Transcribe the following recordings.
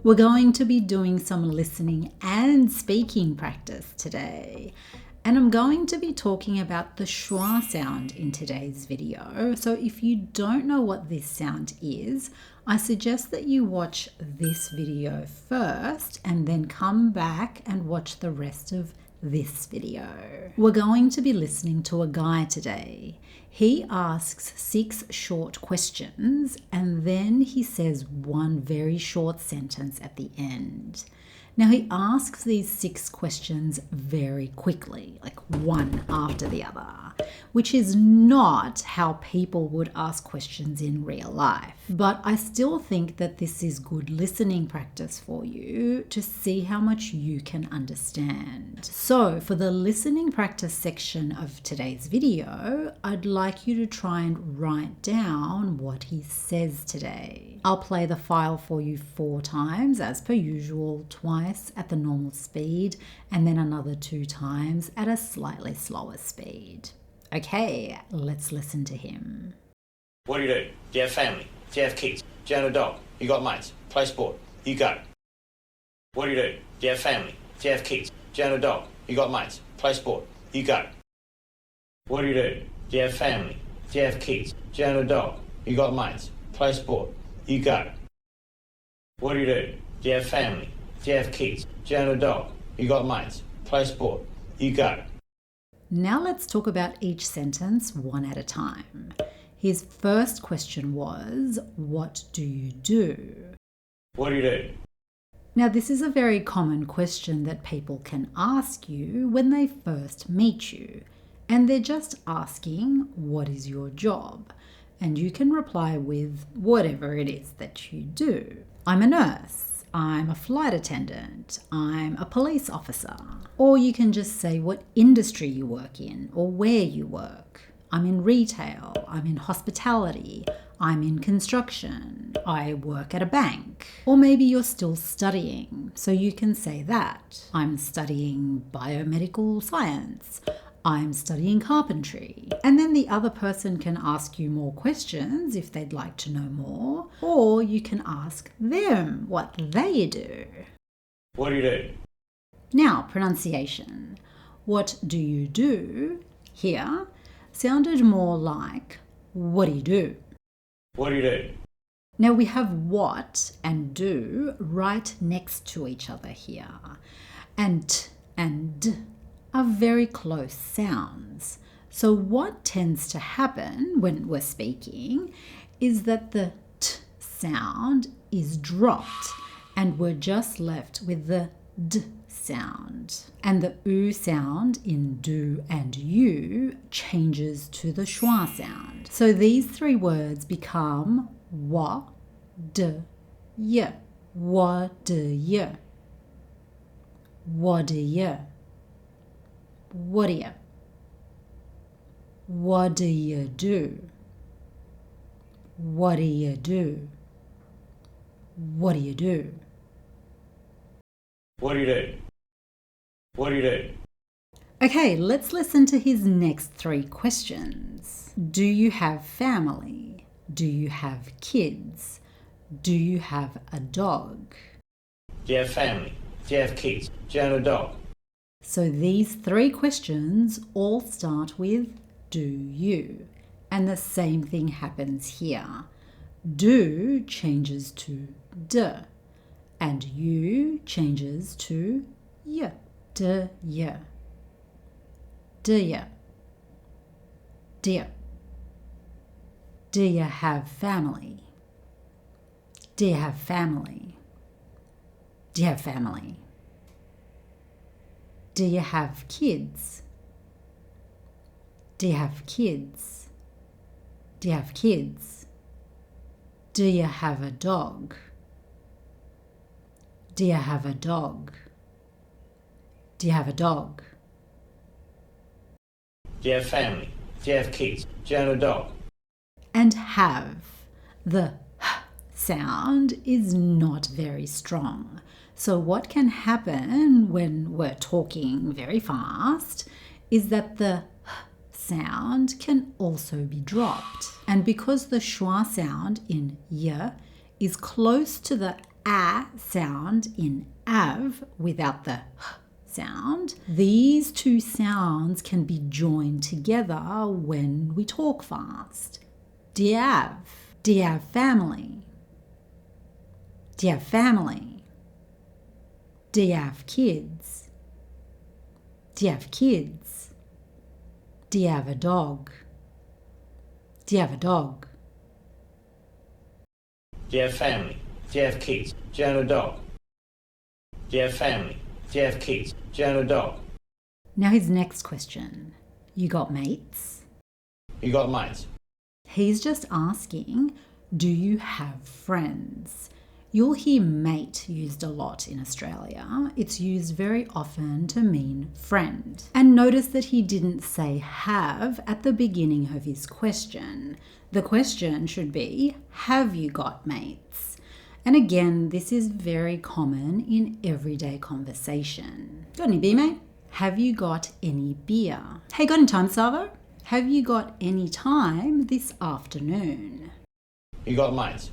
We're going to be doing some listening and speaking practice today. And I'm going to be talking about the schwa sound in today's video. So if you don't know what this sound is, I suggest that you watch this video first and then come back and watch the rest of this video. We're going to be listening to a guy today. He asks 6 short questions and then he says one very short sentence at the end. Now he asks these 6 questions very quickly, like one after the other, which is not how people would ask questions in real life. But I still think that this is good listening practice for you to see how much you can understand. So for the listening practice section of today's video, I'd like you to try and write down what he says today. I'll play the file for you 4 times as per usual, twice at the normal speed and then another 2 times at a slightly slower speed. Okay, let's listen to him. What do? Do you have family? Do you have kids? Do you own a dog? You got mates? Play sport? You go. What do? Do you have family? Do you have kids? Do you own a dog? You got mates? Play sport? You go. What do? Do you have family? Do you have kids? Do you own a dog? You got mates? Play sport? You go. What do? Do you have family? Do you have kids? Do you own a dog? You got mates? Play sport? You go. Now let's talk about each sentence one at a time. His first question was, what do you do? What do? Now this is a very common question that people can ask you when they first meet you. And they're just asking, what is your job? And you can reply with whatever it is that you do. I'm a nurse. I'm a flight attendant, I'm a police officer. Or you can just say what industry you work in or where you work. I'm in retail, I'm in hospitality, I'm in construction, I work at a bank. Or maybe you're still studying, so you can say that. I'm studying biomedical science. I'm studying carpentry. And then the other person can ask you more questions if they'd like to know more, or you can ask them what they do. What do? Now, pronunciation. What do you do here sounded more like what do you do? What do? Now we have what and do right next to each other here. And t and d are very close sounds. So what tends to happen when we're speaking is that the t sound is dropped and we're just left with the d sound. And the u sound in do and you changes to the schwa sound. So these 3 words become wa, de, ye. Wa, de, ye. Wa, de, ye. What do you? What do you do? What do you do? What do you do? What do? What do? Okay, let's listen to his next 3 questions. Do you have family? Do you have kids? Do you have a dog? Do you have family? Do you have kids? Do you own a dog? So these 3 questions all start with do you, and the same thing happens here. Do changes to d, and you changes to y. D, y. Do you? Do you? Do you have family? Do you have family? Do you have family? Do you have kids? Do you have kids? Do you have kids? Do you have a dog? Do you have a dog? Do you have a dog? Do you have family? Do you have kids? Do you own a dog? And have, the h sound is not very strong. So what can happen when we're talking very fast is that the h sound can also be dropped. And because the schwa sound in y is close to the a sound in av without the h sound. These two sounds can be joined together when we talk fast. Do you have family? Do you have family? Do you have kids? Do you have kids? Do you have a dog? Do you have a dog? Do you have family? Do you have kids? Do you own a dog? Do you have family? Do you have kids? Do you own a dog? Now his next question. You got mates? You got mates? He's just asking, do you have friends? You'll hear mate used a lot in Australia. It's used very often to mean friend. And notice that he didn't say have at the beginning of his question. The question should be, have you got mates? And again, this is very common in everyday conversation. Got any beer, mate? Have you got any beer? Hey, got any time, Savo? Have you got any time this afternoon? You got mates?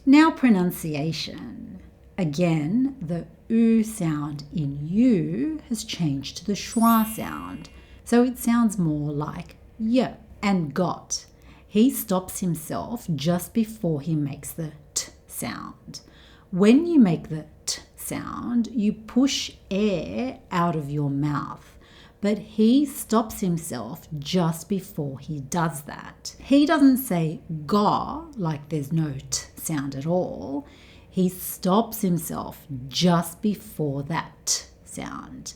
Now pronunciation. Again, the U sound in you has changed to the schwa sound. So it sounds more like y. And got. He stops himself just before he makes the t sound. When you make the t sound, you push air out of your mouth. But he stops himself just before he does that. He doesn't say ga like there's no t sound at all. He stops himself just before that t sound.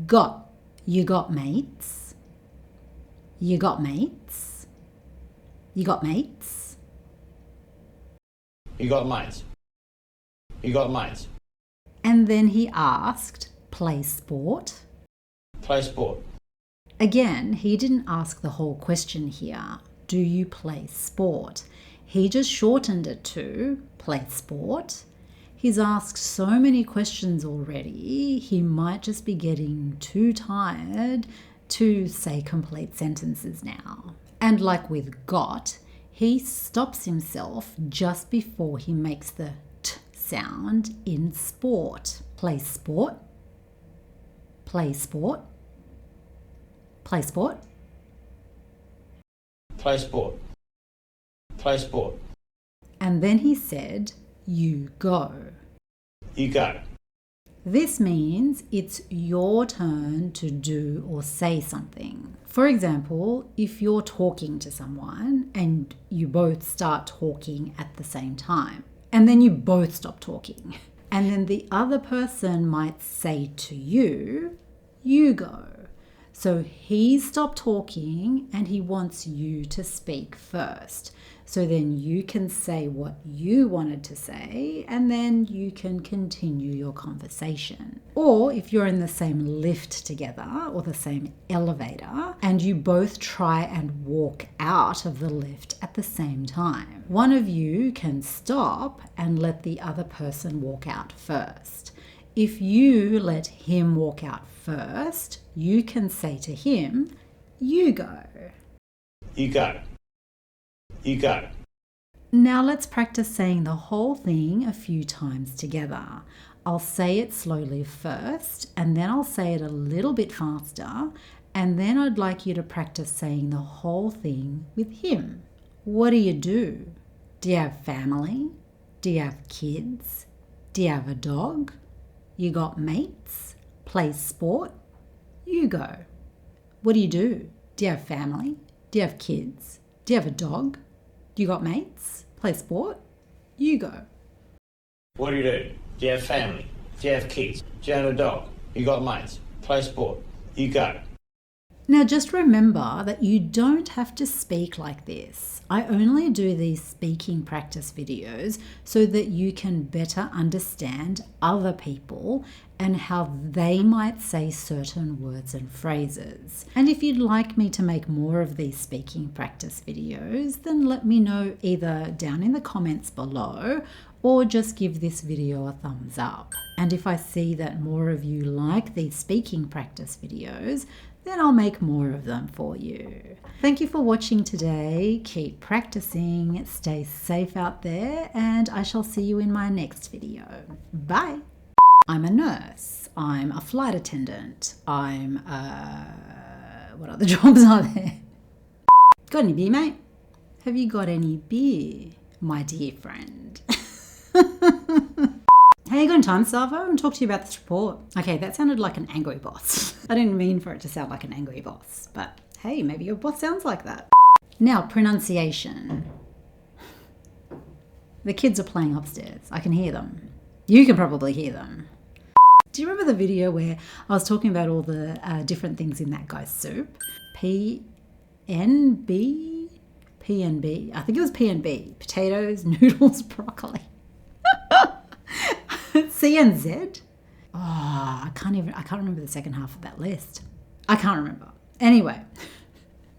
Got. You got mates? You got mates? You got mates? You got mates? You got mates? And then he asked, play sport? Play sport? Again, he didn't ask the whole question here. Do you play sport? He just shortened it to play sport. He's asked so many questions already, he might just be getting too tired to say complete sentences now. And like with got, he stops himself just before he makes the t sound in sport. Play sport. Play sport. Play sport. Play sport? Play sport? And then he said, you go. You go. This means it's your turn to do or say something. For example, if you're talking to someone and you both start talking at the same time, and then you both stop talking, and then the other person might say to you, you go. So he stopped talking and he wants you to speak first. So then you can say what you wanted to say and then you can continue your conversation. Or if you're in the same lift together or the same elevator and you both try and walk out of the lift at the same time, one of you can stop and let the other person walk out first. If you let him walk out first, you can say to him, you go. You go. You go. Now let's practice saying the whole thing a few times together. I'll say it slowly first, and then I'll say it a little bit faster, and then I'd like you to practice saying the whole thing with him. What do you do? Do you have family? Do you have kids? Do you have a dog? You got mates? Play sport? You go. What do you do? Do you have family? Do you have kids? Do you have a dog? You got mates? Play sport? You go. What do you do? Do you have family? Do you have kids? Do you own a dog? You got mates? Play sport? You go. Now just remember that you don't have to speak like this. I only do these speaking practice videos so that you can better understand other people and how they might say certain words and phrases. And if you'd like me to make more of these speaking practice videos, then let me know either down in the comments below or just give this video a thumbs up. And if I see that more of you like these speaking practice videos, then I'll make more of them for you. Thank you for watching today. Keep practicing, stay safe out there, and I shall see you in my next video. Bye. I'm a nurse. I'm a flight attendant. What other jobs are there? Got any beer, mate? Have you got any beer, my dear friend? Hey, you got time, Savo? I want to talk to you about this report. Okay, that sounded like an angry boss. I didn't mean for it to sound like an angry boss, but hey, maybe your boss sounds like that. Now, pronunciation. The kids are playing upstairs. I can hear them. You can probably hear them. Do you remember the video where I was talking about all the different things in that guy's soup? PNB? PNB. I think it was PNB. Potatoes, noodles, broccoli. C and Z? Oh, I can't remember the second half of that list. I can't remember. Anyway,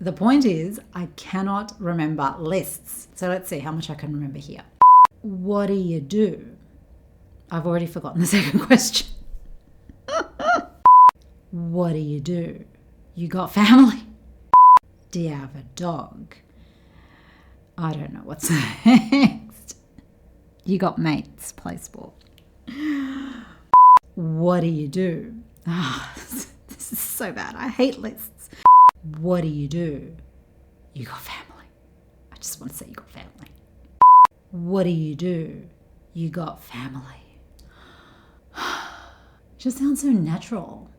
the point is I cannot remember lists. So let's see how much I can remember here. What do you do? I've already forgotten the second question. What do you do? You got family? Do you have a dog? I don't know what's next. You got mates, play sport. What do you do? This is so bad. I hate lists. What do you do? You got family. I just want to say you got family. What do you do? You got family. Just sounds so natural.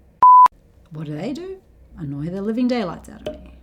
What do? Annoy the living daylights out of me.